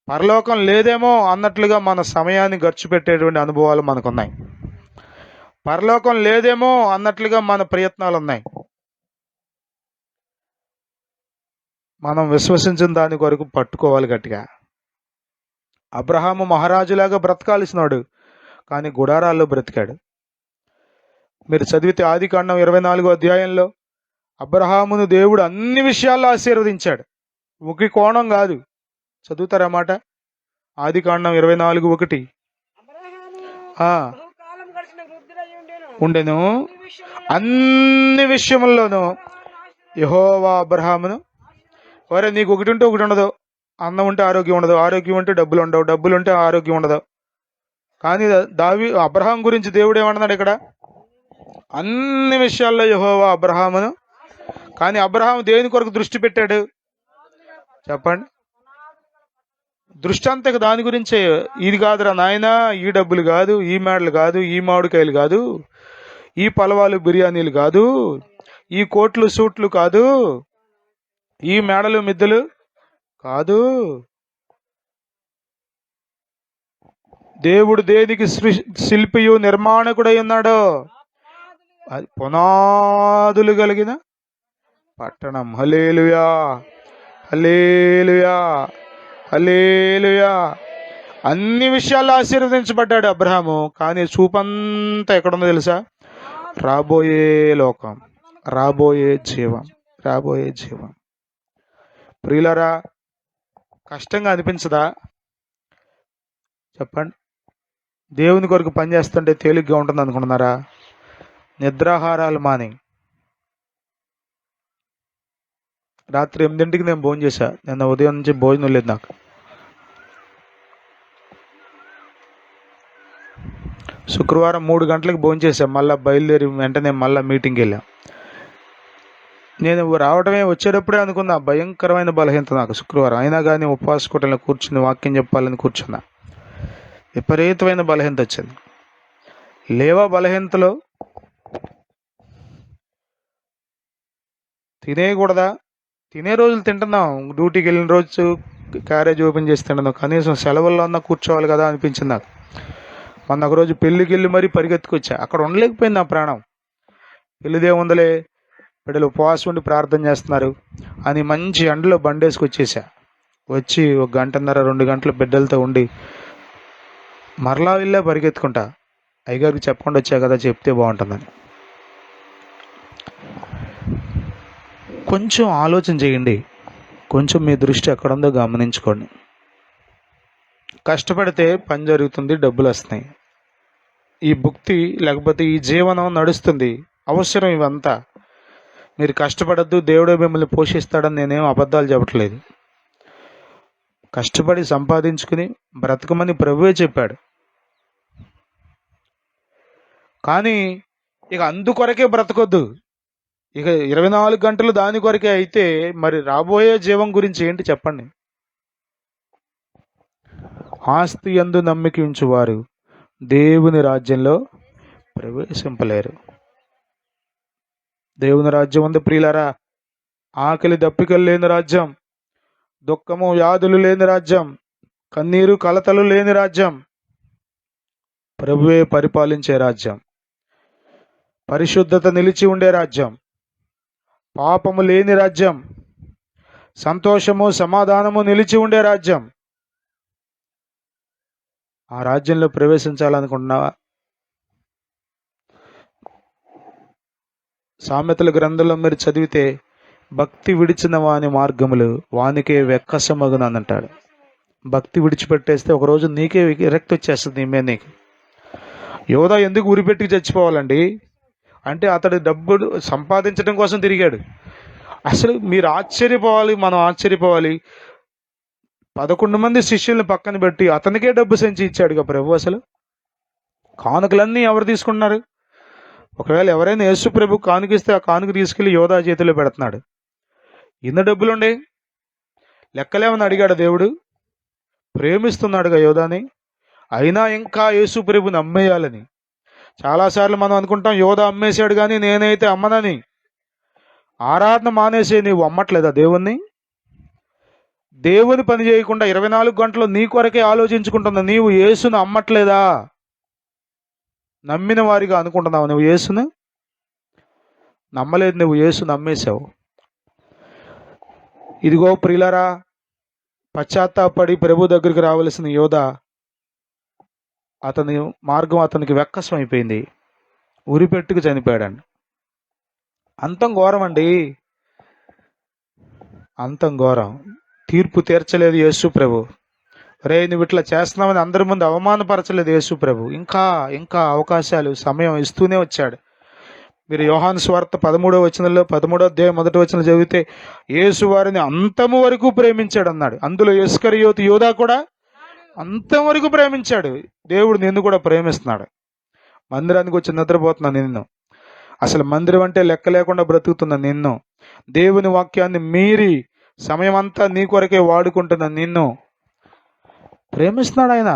పరలోకం లేదేమో అన్నట్లుగా మన సమయాన్ని ఖర్చు పెట్టేటువంటి అనుభవాలు మనకున్నాయి, పరలోకం లేదేమో అన్నట్లుగా మన ప్రయత్నాలు ఉన్నాయి. మనం విశ్వసించిన దాని కొరకు పట్టుకోవాలి గట్టిగా. అబ్రహాము మహారాజులాగా బ్రతకాల్సినాడు, కానీ గుడారాల్లో బ్రతికాడు. మీరు చదివితే ఆదికాండం 24వ అధ్యాయంలో అబ్రహామును దేవుడు అన్ని విషయాల్లో ఆశీర్వదించాడు, ఒక కోణం కాదు. చదువుతారన్నమాట. ఆదికాండం 24:1. ఉండెను అన్ని విషయముల్లోనూ యెహోవా అబ్రహామును, ఒరే నీకు ఒకటి ఉంటే ఒకటి ఉండదు, అన్నం ఉంటే ఆరోగ్యం ఉండదు, ఆరోగ్యం ఉంటే డబ్బులు ఉండవు, డబ్బులు ఉంటే ఆరోగ్యం ఉండదు. కానీ అబ్రహాం గురించి దేవుడు ఏమన్నాడు ఇక్కడ? అన్ని విషయాల్లో యెహోవా అబ్రహామును. కానీ అబ్రహాం దేని కొరకు దృష్టి పెట్టాడు చెప్పండి? దృష్టి అంతా దాని గురించే. ఇది కాదురా నాయనా, ఈ డబ్బులు కాదు, ఈ మేడలు కాదు, ఈ మామిడికాయలు కాదు, ఈ పలవాలు బిర్యానీలు కాదు, ఈ కోట్లు సూట్లు కాదు, ఈ మేడలు మిద్దెలు కాదు. దేవుడు దేనికి శిల్పియు నిర్మాణకుడై ఉన్నాడో అది పునాదులు కలిగిన పట్టణం. హల్లెలూయా, హల్లెలూయా, హల్లెలూయా. అన్ని విషయాల్లో ఆశీర్వదించబడ్డాడు అబ్రహాము. కానీ చూపంతా ఎక్కడుందో తెలుసా? రాబోయే లోకం, రాబోయే జీవం, రాబోయే జీవం. ప్రియులారా, కష్టంగా అనిపించదా చెప్పండి? దేవుని కొరకు పనిచేస్తుంటే తేలిగ్గా ఉంటుంది అనుకుంటున్నారా? నిద్రాహారాలు మాని. రాత్రి 8ంటికి నేను భోజనం చేశా. నిన్న ఉదయం నుంచి భోజనం లేదు నాకు. శుక్రవారం 3 గంటలకు భోంచేసాం. మళ్ళీ బయలుదేరి వెంటనే మళ్ళీ మీటింగ్కి వెళ్ళాం. నేను రావడమే వచ్చేటప్పుడే అనుకున్నా, భయంకరమైన బలహీనత నాకు శుక్రవారం. అయినా కానీ ఉపవాస కూటంలో కూర్చుని వాక్యం చెప్పాలని కూర్చున్నా. విపరీతమైన బలహీనత వచ్చింది. లేవా బలహీనతలో తినేయకూడదా? తినే రోజులు తింటున్నాం. డ్యూటీకి వెళ్ళిన రోజు క్యారేజ్ ఓపెన్ చేసి తింటున్నాం. కనీసం సెలవుల్లో అన్నా కూర్చోవాలి కదా అనిపించింది నాకు. మొన్న ఒక రోజు పెళ్ళికి వెళ్ళి మరీ పరిగెత్తుకొచ్చా. అక్కడ ఉండలేకపోయింది నా ప్రాణం. పెళ్ళిదే ఉందలే, బిడ్డలు ఉపవాసం ఉండి ప్రార్థన చేస్తున్నారు అని మంచి ఎండలో బండేసుకొచ్చేసా. వచ్చి 1 గంటన్నర 2 గంటల బిడ్డలతో ఉండి మరలా వెళ్ళా పరిగెత్తుకుంటా. అయ్యగారికి చెప్పకుండా వచ్చా కదా, చెప్తే బాగుంటుందని. కొంచెం ఆలోచన చేయండి. కొంచెం మీ దృష్టి ఎక్కడుందో గమనించుకోండి. కష్టపడితే పని జరుగుతుంది, డబ్బులు వస్తున్నాయి. ఈ భుక్తి లేకపోతే ఈ జీవనం నడుస్తుంది. అవసరం ఇవంతా. మీరు కష్టపడద్దు, దేవుడే మిమ్మల్ని పోషిస్తాడని నేనేం అబద్ధాలు చెప్పట్లేదు. కష్టపడి సంపాదించుకుని బ్రతకమని ప్రభువే చెప్పాడు. కానీ ఇక అందుకొరకే బ్రతకొద్దు. ఇక 24 గంటలు దాని కొరకే అయితే మరి రాబోయే జీవం గురించి ఏంటి చెప్పండి. ఆస్తి యందు నమ్మిక ఉంచువారు దేవుని రాజ్యంలో ప్రవేశింపలేరు. దేవుని రాజ్యం ఉంది ప్రియులారా. ఆకలి దప్పికలు లేని రాజ్యం, దుఃఖము వ్యాధులు లేని రాజ్యం, కన్నీరు కలతలు లేని రాజ్యం, ప్రభువే పరిపాలించే రాజ్యం, పరిశుద్ధత నిలిచి ఉండే రాజ్యం, పాపము లేని రాజ్యం, సంతోషము సమాధానము నిలిచి ఉండే రాజ్యం. ఆ రాజ్యంలో ప్రవేశించాలనుకుంటున్నావా? సామెతల గ్రంథంలో మీరు చదివితే భక్తి విడిచిన వాని మార్గములు వానికే వెక్కసమగునంటాడు. భక్తి విడిచిపెట్టేస్తే ఒకరోజు నీకే విరక్తి వచ్చేస్తుంది నీ మీద నీకు. యోధా ఎందుకు ఉరిపెట్టి చచ్చిపోవాలండి అంటే అతడు డబ్బులు సంపాదించడం కోసం తిరిగాడు. అసలు మీరు ఆశ్చర్యపోవాలి, మనం ఆశ్చర్యపోవాలి. 11 మంది శిష్యుల్ని పక్కన పెట్టి అతనికే డబ్బు సంచి ఇచ్చాడుగా ప్రభు. అసలు కానుకలన్నీ ఎవరు తీసుకున్నారు? ఒకవేళ ఎవరైనా యేసు ప్రభు కానుకిస్తే ఆ కానుక తీసుకెళ్లి యోధా చేతిలో పెడుతున్నాడు. ఇన్ని డబ్బులుండే లెక్కలేమని అడిగాడు దేవుడు. ప్రేమిస్తున్నాడుగా యోధాని. అయినా ఇంకా యేసు ప్రభుని అమ్మేయాలని. చాలాసార్లు మనం అనుకుంటాం యోధా అమ్మేశాడు కానీ నేనైతే అమ్మనని. ఆరాధన మానేసే నీవు అమ్మట్లేదా దేవుణ్ణి? దేవుని పని చేయకుండా 24 గంటలు నీ కొరకే ఆలోచించుకుంటున్నా నీవు యేసును అమ్మట్లేదా? నమ్మిన వారిగా అనుకుంటున్నావు నువ్వు యేసును? నమ్మలేదు, నువ్వు యేసును నమ్మేశావు. ఇదిగో ప్రియులారా, పశ్చాత్తాపడి ప్రభు దగ్గరికి రావలసిన యోధా అతని మార్గం అతనికి వెక్కసం అయిపోయింది. ఉరిపెట్టుకు చనిపోయాడండి. అంతం ఘోరం అండి, అంతం ఘోరం. తీర్పు తీర్చలేదు యేసు ప్రభు. రే నువ్వు ఇట్లా చేస్తున్నామని అందరి ముందు అవమానపరచలేదు యేసు ప్రభు. ఇంకా ఇంకా అవకాశాలు, సమయం ఇస్తూనే వచ్చాడు. మీరు యోహాను సువార్త 13వ వచనంలో 13వ అధ్యాయం 1వ వచనం చదివితే యేసు వారిని అంతము వరకు ప్రేమించాడు అన్నాడు. అందులో ఇస్కరియోతు యోధా కూడా అంతం వరకు ప్రేమించాడు. దేవుడు నిన్ను కూడా ప్రేమిస్తున్నాడు. మందిరానికి వచ్చి నిద్రపోతున్నా నిన్ను, అసలు మందిరం అంటే లెక్క లేకుండా బ్రతుకుతున్న నిన్ను, దేవుని వాక్యాన్ని మీరి సమయం అంతా నీ కొరకే వాడుకుంటున్న నిన్ను ప్రేమిస్తున్నాడు ఆయన.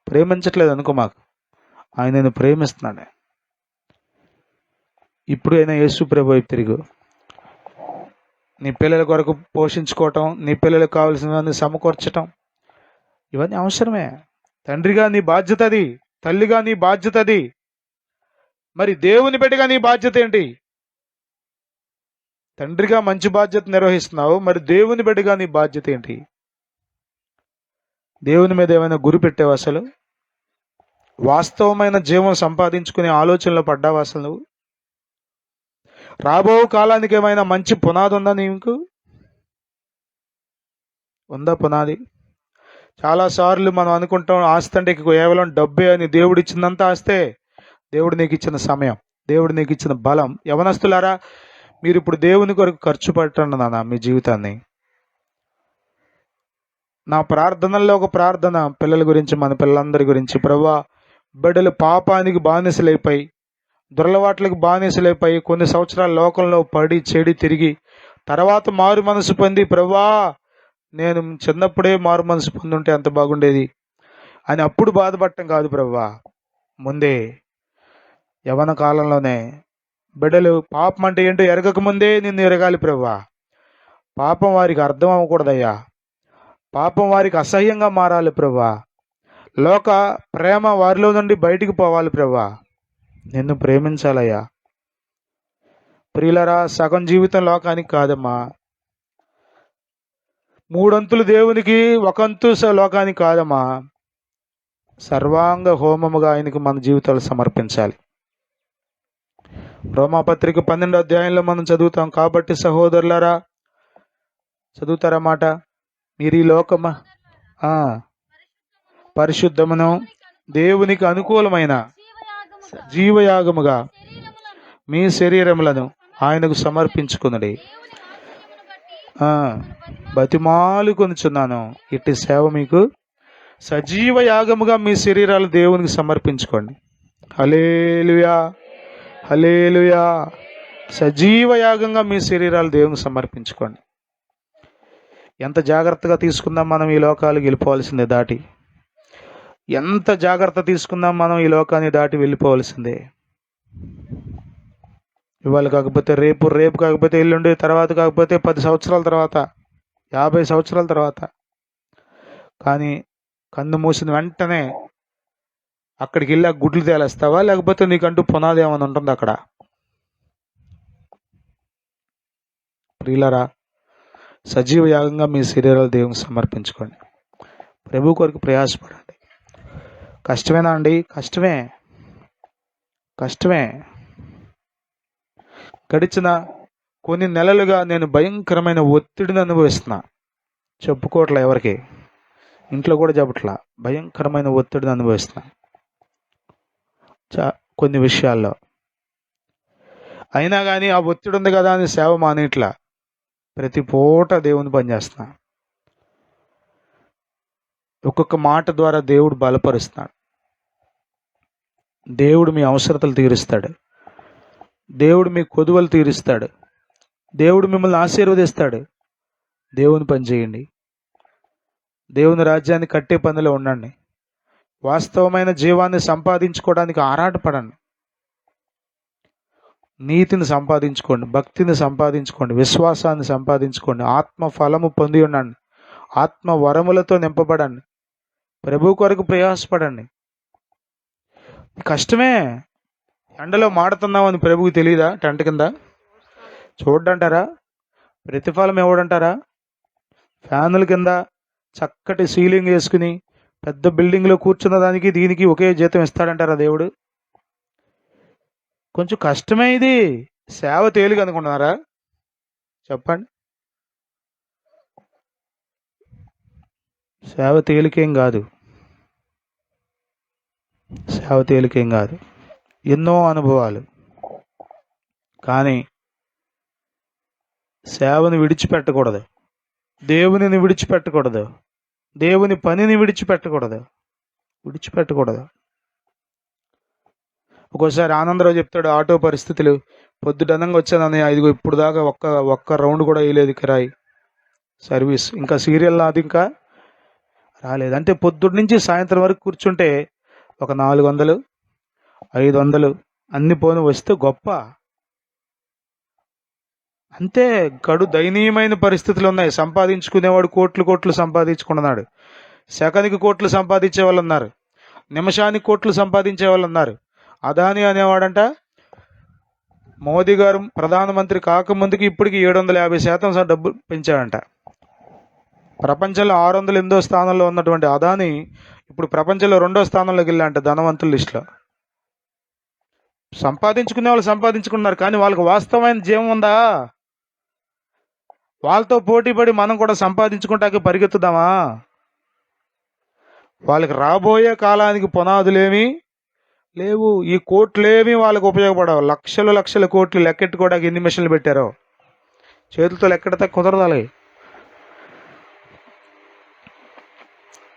ప్రేమించట్లేదు అనుకో మాకు, ఆయన నిన్ను ప్రేమిస్తున్నాడు. ఇప్పుడు అయినా యేసు ప్రభు వైపు తిరుగు. నీ పిల్లల కొరకు పోషించుకోవటం, నీ పిల్లలకు కావాల్సినవన్నీ సమకూర్చటం, ఇవన్నీ అవసరమే. తండ్రిగా నీ బాధ్యత అది, తల్లిగా నీ బాధ్యత అది. మరి దేవుని బిడ్డగా నీ బాధ్యత ఏంటి? తండ్రిగా మంచి బాధ్యత నిర్వహిస్తున్నావు, మరి దేవుని బిడ్డగా నీ బాధ్యత ఏంటి? దేవుని మీద ఏమైనా గురి పెట్టావు? అసలు వాస్తవమైన జీవం సంపాదించుకునే ఆలోచనలో పడ్డావు? అసలు నువ్వు రాబో కాలానికి ఏమైనా మంచి పునాది ఉందా నీకు? ఉందా పునాది? చాలాసార్లు మనం అనుకుంటాం ఆస్తి అంటే కేవలం డబ్బే అని. దేవుడు ఇచ్చినంత ఆస్తే, దేవుడు నీకు ఇచ్చిన సమయం, దేవుడు నీకు ఇచ్చిన బలం. యవనస్తులారా, మీరు ఇప్పుడు దేవుని కొరకు ఖర్చు పెట్టండి నాన్న మీ జీవితాన్ని. నా ప్రార్థనల్లో ఒక ప్రార్థన పిల్లల గురించి, మన పిల్లలందరి గురించి. ప్రభువా, బిడ్డలు పాపానికి బానిసలైపోయి, దురలవాట్లకు బానిసలైపోయి కొన్ని సంవత్సరాల లోకంలో పడి చెడి తిరిగి తర్వాత మారు మనసు పొంది, ప్రభువా నేను చిన్నప్పుడే మారు మనసు పొందుంటే ఎంత బాగుండేది అని అప్పుడు బాధపడటం కాదు ప్రభువా. ముందే యవన కాలంలోనే బిడ్డలు పాపం అంటే ఏంటో ఎరగక ముందే నిన్ను ఎరగాలి ప్రభువా. పాపం వారికి అర్థం అవ్వకూడదయ్యా. పాపం వారికి అసహ్యంగా మారాలి ప్రభువా. లోక ప్రేమ వారిలో నుండి బయటికి పోవాలి ప్రభువా. నిన్ను ప్రేమించాలయ్యా. ప్రియులరా, సగం జీవితం లోకానికి కాదమ్మా. మూడొంతులు దేవునికి, ఒకంతు లోకానికి కాదమ్మా. సర్వాంగ హోమముగా ఆయనకి మన జీవితాలు సమర్పించాలి. రోమాపత్రిక 12వ అధ్యాయంలో మనం చదువుతాం. కాబట్టి సహోదరులారా, చదువుతారా మాట, మీరు ఈ లోకమా పరిశుద్ధమును దేవునికి అనుకూలమైన జీవయాగముగా మీ శరీరములను ఆయనకు సమర్పించుకునుడి. బతిమాలు కొనుచున్నాను, ఇట్టి సేవ మీకు సజీవ యాగముగా మీ శరీరాలు దేవునికి సమర్పించుకోండి. హల్లెలూయా, హల్లెలూయా. సజీవ యాగంగా మీ శరీరాలు దేవునికి సమర్పించుకోండి. ఎంత జాగ్రత్తగా తీసుకుందాం మనం ఈ లోకాలు వెళ్ళిపోవాల్సిందే దాటి. ఎంత జాగ్రత్త తీసుకుందాం మనం ఈ లోకాన్ని దాటి వెళ్ళిపోవాల్సిందే. ఇవాళ కాకపోతే రేపు, రేపు కాకపోతే ఎల్లుండి, తర్వాత కాకపోతే 10 సంవత్సరాల తర్వాత, 50 సంవత్సరాల తర్వాత. కానీ కన్ను మూసిన వెంటనే అక్కడికి వెళ్ళి ఆ గుడ్లు తేలేస్తావా, లేకపోతే నీకంటూ పునాది ఏమైనా ఉంటుంది అక్కడ? ప్రియులరా, సజీవ యాగంగా మీ శరీరాలు దేవునికి సమర్పించుకోండి. ప్రభు కొరకు ప్రయాసపడండి. కష్టమేనా అండి? కష్టమే, కష్టమే. గడిచిన కొన్ని నెలలుగా నేను భయంకరమైన ఒత్తిడిని అనుభవిస్తున్నా. చెప్పుకోవట్లే ఎవరికి, ఇంట్లో కూడా చెప్పట్లా. భయంకరమైన ఒత్తిడిని అనుభవిస్తున్నా కొన్ని విషయాల్లో. అయినా కానీ ఆ ఒత్తిడి ఉంది కదా అని సేవ మానేట్లా. ప్రతి పూట దేవుని పనిచేస్తున్నా. ఒక్కొక్క మాట ద్వారా దేవుడు బలపరుస్తున్నాడు. దేవుడు మీ అవసరతలు తీరుస్తాడు. దేవుడు మీ కొదువలు తీరుస్తాడు. దేవుడు మిమ్మల్ని ఆశీర్వదిస్తాడు. దేవుని పని చేయండి. దేవుని రాజ్యాన్ని కట్టే పనిలో ఉండండి. వాస్తవమైన జీవాన్ని సంపాదించుకోవడానికి ఆరాటపడండి. నీతిని సంపాదించుకోండి, భక్తిని సంపాదించుకోండి, విశ్వాసాన్ని సంపాదించుకోండి, ఆత్మ ఫలము పొంది ఉండండి, ఆత్మ వరములతో నింపబడండి, ప్రభు కొరకు ప్రయాసపడండి. కష్టమే. ఎండలో మాడుతున్నామని ప్రభువుకి తెలియదా? టెంట్ కింద చూడంటారా? ప్రతిఫలం ఇవ్వడంటారా? ఫ్యానుల కింద చక్కటి సీలింగ్ వేసుకుని పెద్ద బిల్డింగ్లో కూర్చున్న దానికి దీనికి ఒకే జీతం ఇస్తాడంటారా దేవుడు? కొంచెం కష్టమే ఇది. సేవ తేలిక అనుకుంటున్నారా? చెప్పండి. సేవ తేలికేం కాదు. సేవ తేలికేం కాదు. ఎన్నో అనుభవాలు. కానీ సేవను విడిచిపెట్టకూడదు. దేవునిని విడిచిపెట్టకూడదు. దేవుని పనిని విడిచిపెట్టకూడదు. ఒక్కోసారి ఆనందరావు చెప్తాడు, ఆటో పరిస్థితులు, పొద్దుటనంగా వచ్చానని ఇదిగో ఇప్పుడు దాకా ఒక్క రౌండ్ కూడా వేయలేదు కిరాయి సర్వీస్, ఇంకా సీరియల్ నాది ఇంకా రాలేదు. అంటే పొద్దుటి నుంచి సాయంత్రం వరకు కూర్చుంటే ఒక 400, 500 అన్ని పోను వస్తే గొప్ప. అంతే. దయనీయమైన పరిస్థితులు ఉన్నాయి. సంపాదించుకునేవాడు కోట్లు సంపాదించుకున్నాడు. సెకనికి కోట్లు సంపాదించే వాళ్ళు ఉన్నారు. నిమిషానికి కోట్లు సంపాదించే వాళ్ళు ఉన్నారు. అదాని అనేవాడంట, మోదీ గారు ప్రధానమంత్రి కాకముందుకి ఇప్పటికి 750% డబ్బు పెంచాడంట. ప్రపంచంలో 608వ స్థానంలో ఉన్నటువంటి అదాని ఇప్పుడు ప్రపంచంలో 2వ స్థానంలోకి వెళ్ళాడంట ధనవంతుల లిస్టులో. సంపాదించుకునే వాళ్ళు సంపాదించుకున్నారు, కానీ వాళ్ళకి వాస్తవమైన జీవం ఉందా? వాళ్ళతో పోటీపడి మనం కూడా సంపాదించుకుంటాకే పరిగెత్తుదామా? వాళ్ళకి రాబోయే కాలానికి పునాదులేమీ లేవు. ఈ కోట్లేమీ వాళ్ళకి ఉపయోగపడవు. లక్షల కోట్లు లెక్కెట్టుకోవడానికి ఎన్ని మిషన్లు పెట్టారో చేతులతో లెక్కెడితే కుదరదాలి.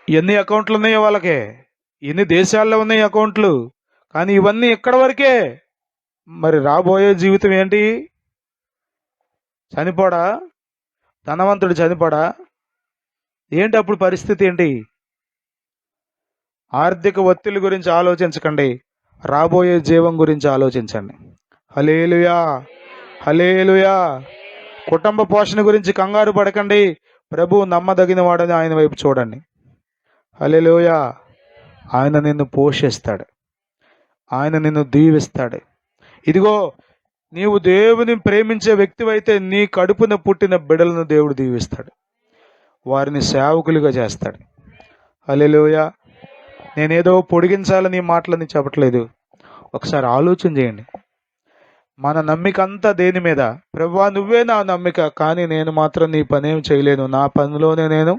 ఎన్ని అకౌంట్లు ఉన్నాయో వాళ్ళకి ఎన్ని దేశాల్లో ఉన్నాయి అకౌంట్లు, కానీ ఇవన్నీ ఎక్కడి వరకే. మరి రాబోయే జీవితం ఏంటి? చనిపోడా? ధనవంతుడు చనిపోడా? ఏంటి అప్పుడు పరిస్థితి ఏంటి? ఆర్థిక ఒత్తిడి గురించి ఆలోచించకండి, రాబోయే జీవం గురించి ఆలోచించండి. హల్లెలూయా, హల్లెలూయా. కుటుంబ పోషణ గురించి కంగారు పడకండి, ప్రభు నమ్మదగిన వాడని ఆయన వైపు చూడండి. హల్లెలూయా. ఆయన నిన్ను పోషిస్తాడు, ఆయన నిన్ను దీవిస్తాడు. ఇదిగో, నీవు దేవుని ప్రేమించే వ్యక్తివైతే నీ కడుపున పుట్టిన బిడ్డలను దేవుడు దీవిస్తాడు, వారిని సేవకులుగా చేస్తాడు. హల్లెలూయా. నేనేదో పొడిగించాలని ఈ మాటలని చెప్పట్లేదు. ఒకసారి ఆలోచన చేయండి. మన నమ్మిక అంతా దేని మీద? ప్రభువా నువ్వే నా నమ్మిక, కానీ నేను మాత్రం నీ పనేం చేయలేను, నా పనిలోనే నేను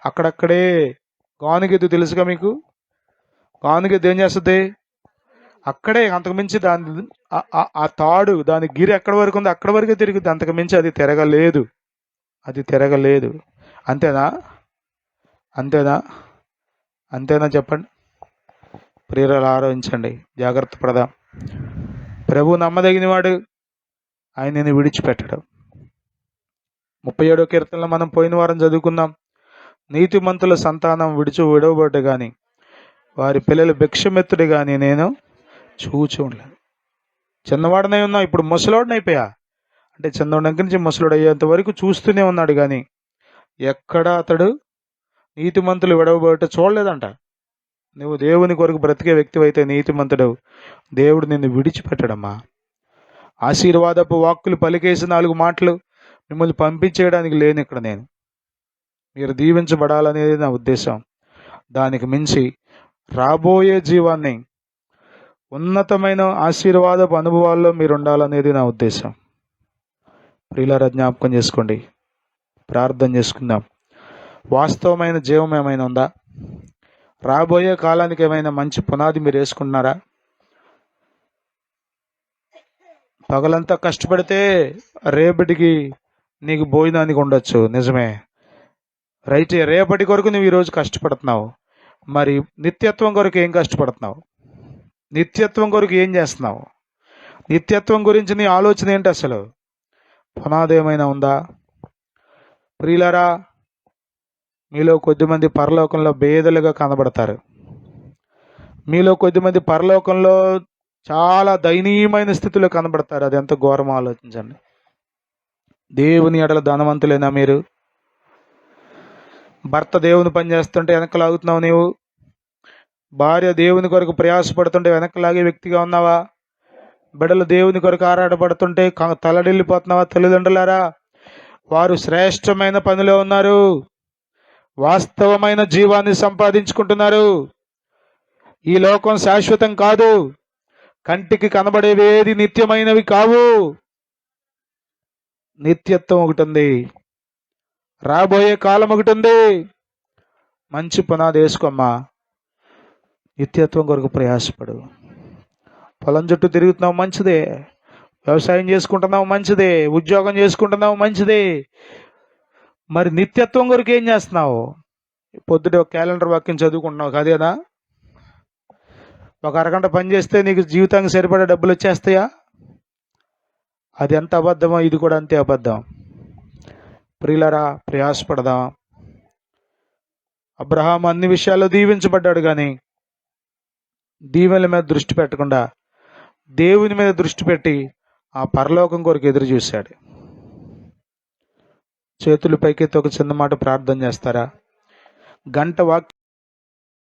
అక్కడక్కడే. గానుగెద్దు తెలుసుగా మీకు? గానుగెద్దు ఏం చేస్తుంది? అక్కడే, అంతకుమించి దాని ఆ తాడు, దాని గిరి ఎక్కడి వరకు ఉంది అక్కడి వరకే తిరుగుద్ది, అంతకుమించి అది తిరగలేదు, అది తిరగలేదు. అంతేనా? అంతేనా? అంతేనా చెప్పండి. ప్రియులారా ఆలోచించండి, జాగ్రత్త పడదాం. ప్రభు నమ్మదగినవాడు, ఆయన నిన్ను విడిచిపెట్టడం. 37వ కీర్తనలో మనం పోయిన వారం చదువుకున్నాం. నీతిమంతుల సంతానం విడవబడ్డ గాని వారి పిల్లలు భిక్షమెత్తుడు గాని నేను చూచి ఉండలేదు. చిన్నవాడనై ఉన్నా, ఇప్పుడు ముసలోడినైపోయా. అంటే చిన్నవాడి దగ్గర నుంచి ముసలోడు అయ్యేంత వరకు చూస్తూనే ఉన్నాడు, కానీ ఎక్కడ అతడు నీతిమంతులు విడవబడ్డ చూడలేదంట. నువ్వు దేవుని కొరకు బ్రతికే వ్యక్తివైతే నీతిమంతుడు, దేవుడు నిన్ను విడిచిపెట్టడమ్మా. ఆశీర్వాదపు వాక్కులు పలికేసి 4 మాటలు మిమ్మల్ని పంపించేయడానికి లేని ఇక్కడ నేను. మీరు దీవించబడాలనేది నా ఉద్దేశం. దానికి మించి రాబోయే జీవాన్ని, ఉన్నతమైన ఆశీర్వాదపు అనుభవాల్లో మీరు ఉండాలనేది నా ఉద్దేశం. ప్రియులారా జ్ఞాపకం చేసుకోండి, ప్రార్థన చేసుకుందాం. వాస్తవమైన జీవం ఏమైనా ఉందా? రాబోయే కాలానికి ఏమైనా మంచి పునాది మీరు వేసుకుంటున్నారా? పగలంతా కష్టపడితే రేపటికి నీకు భోజనానికి ఉండొచ్చు, నిజమే, రైట్. రేపటి కొరకు నువ్వు ఈరోజు కష్టపడుతున్నావు, మరి నిత్యత్వం కొరకు ఏం కష్టపడుతున్నావు? నిత్యత్వం కొరకు ఏం చేస్తున్నావు? నిత్యత్వం గురించి నీ ఆలోచన ఏంటి? అసలు పునాది ఏమైనా ఉందా? ప్రియులారా, మీలో కొద్దిమంది పరలోకంలో బేదలుగా కనబడతారు. మీలో కొద్దిమంది పరలోకంలో చాలా దయనీయమైన స్థితిలో కనబడతారు. అది ఎంత ఘోరమో ఆలోచించండి. దేవుని ఎడల ధనవంతులేనా మీరు? భర్త దేవుని పని చేస్తుంటే వెనకలాగుతున్నావు నీవు. భార్య దేవుని కొరకు ప్రయాసపడుతుంటే వెనకలాగే వ్యక్తిగా ఉన్నావా? బిడ్డలు దేవుని కొరకు ఆరాటపడుతుంటే తలడిల్లిపోతున్నావా? తల్లిదండ్రులారా, వారు శ్రేష్టమైన పనిలో ఉన్నారు, వాస్తవమైన జీవాన్ని సంపాదించుకుంటున్నారు. ఈ లోకం శాశ్వతం కాదు, కంటికి కనబడేవేది నిత్యమైనవి కావు. నిత్యత్వం ఒకటి ఉంది, రాబోయే కాలం ఒకటి ఉంది. మంచి పునాది వేసుకోమ్మా. నిత్యత్వం కొరకు ప్రయాసపడు. పొలం చుట్టూ తిరుగుతున్నావు, మంచిదే. వ్యవసాయం చేసుకుంటున్నావు, మంచిదే. ఉద్యోగం చేసుకుంటున్నావు, మంచిదే. మరి నిత్యత్వం కొరకు ఏం చేస్తున్నావు? పొద్దుట ఒక క్యాలెండర్ వాక్యం చదువుకుంటున్నావు, అదేనా? ఒక అరగంట పని చేస్తే నీకు జీవితానికి సరిపడే డబ్బులు వచ్చేస్తాయా? అది ఎంత అబద్ధమో ఇది కూడా అంతే అబద్ధం. ప్రియులారా, ప్రయాసపడదాం. అబ్రహాం అన్ని విషయాల్లో దీవించబడ్డాడు, కానీ దీవెనల మీద దృష్టి పెట్టకుండా దేవుని మీద దృష్టి పెట్టి ఆ పరలోకం కొరకు ఎదురు చూశాడు. చేతులు పైకెత్తి ఒక చిన్న మాట ప్రార్థన చేస్తారా? గంట వాక్యం